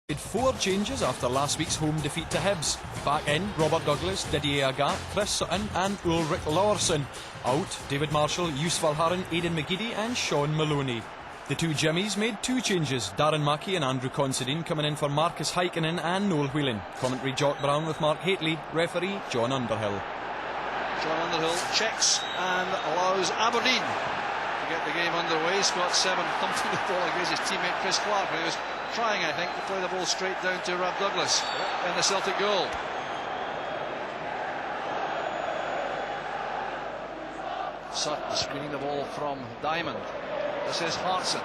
Made 4 changes after last week's home defeat to Hibs. Back in, Robert Douglas, Didier Agathe, Chris Sutton and Ulrich Laursen. Out, David Marshall, Yusuf Hartson, Aidan McGeady and Sean Maloney. The two Jimmies made 2 changes, Darren Mackie and Andrew Considine coming in for Marcus Heikkinen and Noel Whelan. Commentary Jock Brown with Mark Haitley, referee John Underhill. John Underhill checks and allows Aberdeen to get the game underway. Scott Seven thumping the ball against his teammate Chris Clark, who was trying, I think, to play the ball straight down to Rob Douglas in the Celtic goal. Sutton screening the ball from Diamond. This is Hartson.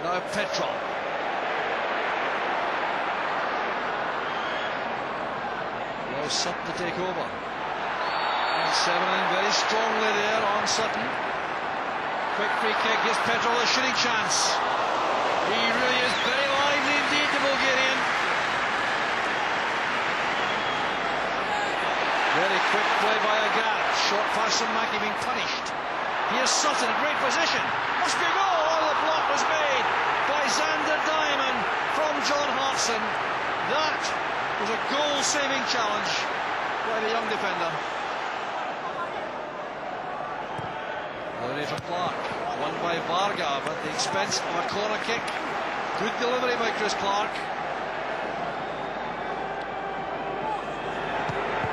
Now Petrov. Allows Sutton to take over. And Seven in very strongly there on Sutton. Quick free kick, gives Petrov a shooting chance. He really is very lively indeed, the Bulgarian. Very quick play by Agathe. Short pass from Mackie being punished. Here's Sutton, great position. Must be a goal. Oh, the block was made by Xander Diamond from John Hartson. That was a goal-saving challenge by the young defender. Maloney for Clark. Won by Varga, but at the expense of a corner kick. Good delivery by Chris Clark.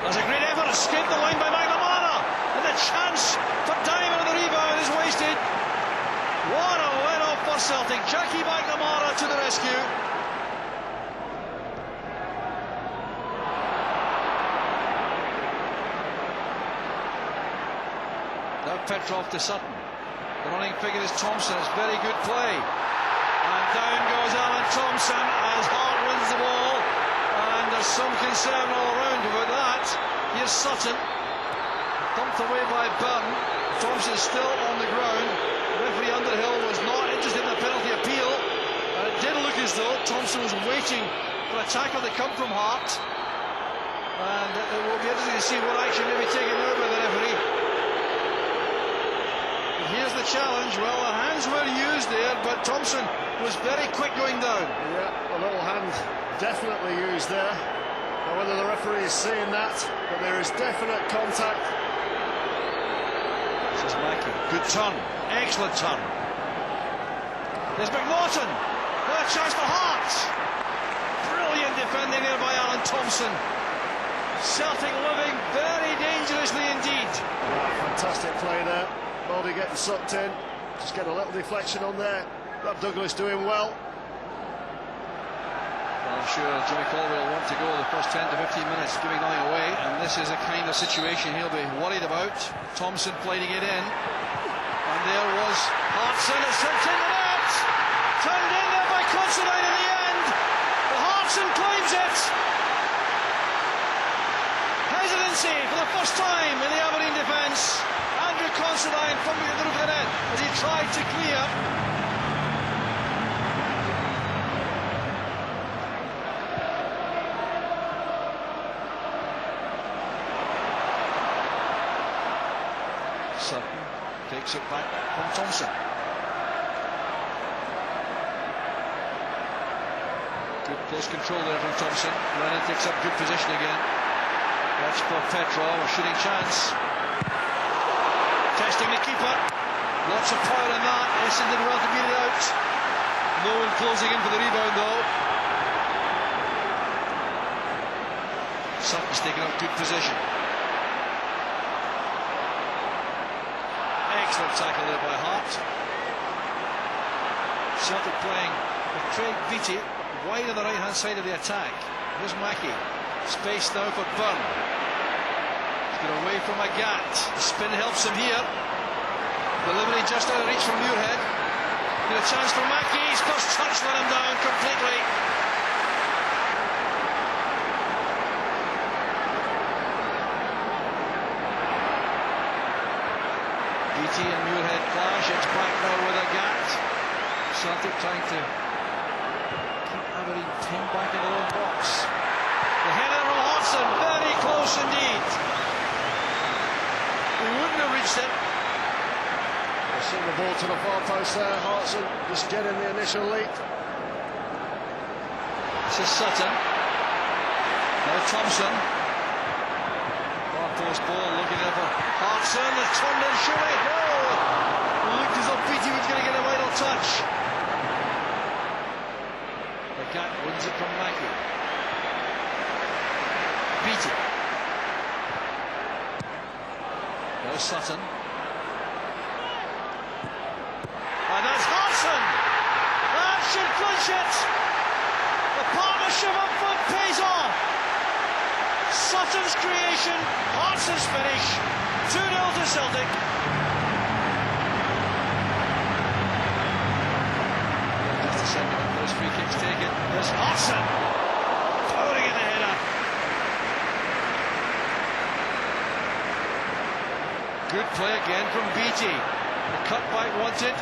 There's a great effort, escaped the line by McNamara, and the chance for Diamond on the rebound is wasted. What a win-off for Celtic. Jackie McNamara to the rescue. Now Petrov to Sutton. The running figure is Thompson. It's very good play. And down goes Alan Thompson as Hart wins the ball. And there's some concern all around about that. Here's Sutton. Dumped away by Byrne. Thompson still on the ground. Referee Underhill was not interested in the penalty appeal. And it did look as though Thompson was waiting for a tackle to come from Hart. And it will be interesting to see what action may be taken now by the referee. Here's the challenge. Well, the hands were used there, but Thompson was very quick going down. Yeah, a little hand definitely used there. Now, whether the referee is seeing that, but there is definite contact. This is Mackie. Good turn. Excellent turn. There's McNaughton. What a chance for Hart. Brilliant defending there by Alan Thompson. Celtic living very dangerously indeed. Yeah, fantastic play there. Baldy getting sucked in, just get a little deflection on there. Rob Douglas doing well. I'm sure Jimmy Colville will want to go the first 10 to 15 minutes, giving nothing away, and this is a kind of situation he'll be worried about. Thompson plating it in, and there was Hartson. It's sent in the net, turned in there by Considine in the end. The Hartson claims it. Hesitancy for the first time in the Aberdeen defence. Andrew Considine fumbling at the roof of the net as he tried to clear. Sutton takes it back from Thompson. Good close control there from Thompson. Lennon takes up good position again. That's for Petrov, a shooting chance. Testing the keeper. Lots of power in that. Essen did well to beat it out. No one closing in for the rebound though. Sutton's taking up good position. Excellent tackle there by Hart. Celtic playing with Craig Beattie wide on the right hand side of the attack. Here's Mackie. Space now for Byrne. Get away from Agathe. The spin helps him here. Delivery just out of reach from Muirhead. Get a chance for Mackie. His first touch let him down completely. Beattie and Muirhead clash. It's back now with Agathe. Celtic trying to keep Aberdeen pinned back in their own box. The header from Hartson. Very close indeed. He wouldn't have reached it. Send the ball to the far post there. Hartson just getting the initial lead. This is Sutton. Now Thompson. Far post ball looking over Hartson. It's turned in surely. Oh! Looked as though Beattie was going to get a vital touch. The cat wins it from Mackey. Beattie. There's Sutton. And that's Hartson. That should clinch it. The partnership up front pays off. Sutton's creation, Hartson's finish. 2-0 to Celtic. Just a second after those free kicks taken. There's Hartson. Powering in the header. Good play again from Beattie. The cutback wanted.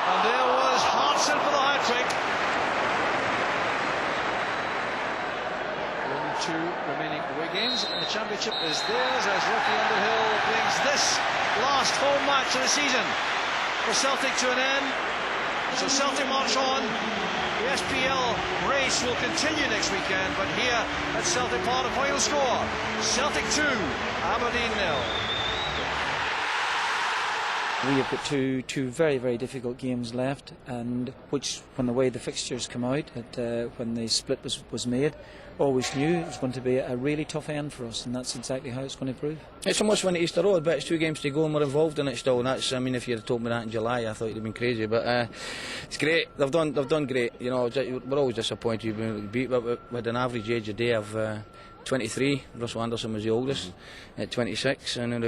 And there was Hartson for the hat-trick. 1-2 remaining away games, and the championship is theirs as Rocky Underhill brings this last home match of the season for Celtic to an end. So Celtic march on. The SPL race will continue next weekend, but here at Celtic Park, the final score: Celtic 2, Aberdeen 0. We have got two very, very difficult games left, and which, when the way the fixtures come out, when the split was made, always knew it was going to be a really tough end for us, and that's exactly how it's going to prove. It's a must win at Easter Road, but it's 2 games to go and we're involved in it still. And that's, I mean, if you'd have told me that in July, I thought you'd have been crazy. But it's great. They've done great. You know, we're always disappointed you've been beat, but with an average age a day of 23. Russell Anderson was the oldest at 26, and